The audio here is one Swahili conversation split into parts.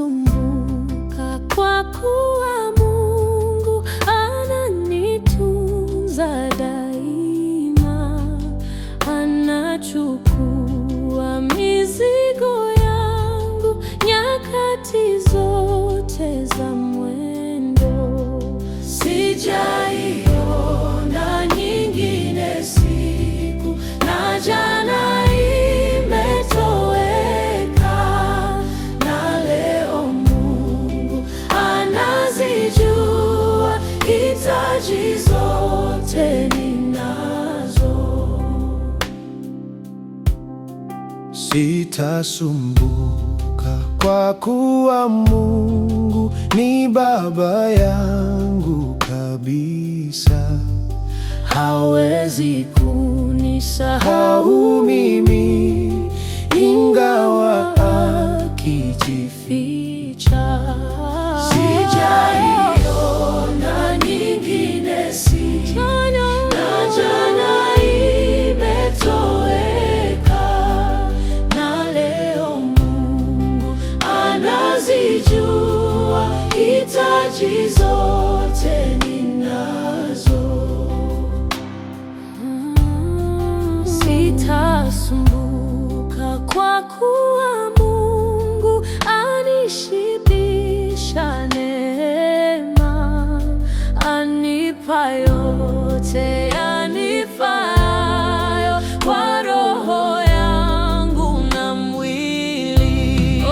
Sitasumbuka kwa kuwa Mungu ananitunza daima. Anachukua mizigo yangu nyakati zote za mwendo. Sijaiona nyingine siku, na jana hitaji zote ninazo. Sitasumbuka kwa kuwa Mungu ni baba yangu kabisa. Hawezi kunisahau mimi, ingawa akijificha. Sijaiona nyingine siku, na jana imetoweka, na leo Mungu anazijua hitaji zote ninazo. Sitasumbuka kwa kuwa Mungu anishibisha neema, anipa yote yanifaayo kwa roho yangu na mwili.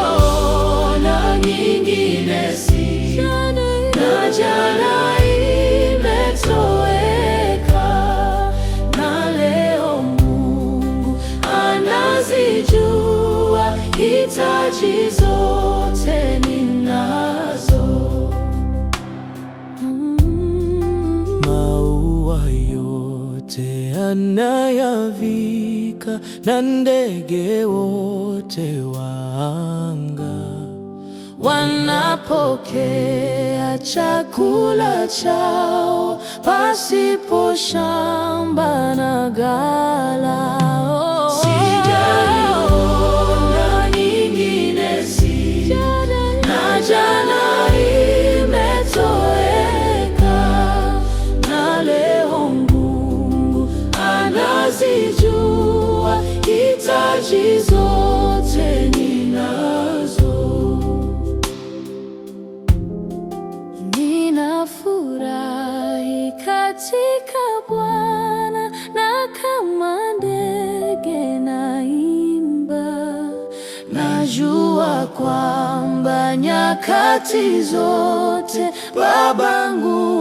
Sijaiona nyingine siku, na jana imetoweka, na leo Mungu anazijua hitaji zote ninazo. Maua yote anayavika, na ndege wote wa anga wanapokea chakula chao pasipo shamba na ghala. Sijaiona nyingine siku, na jana imetoweka, na leo Mungu anazijua hitaji zote ninazo. Ninafurahi katika Bwana, na kama ndege naimba. Najua kwamba nyakati zote babangu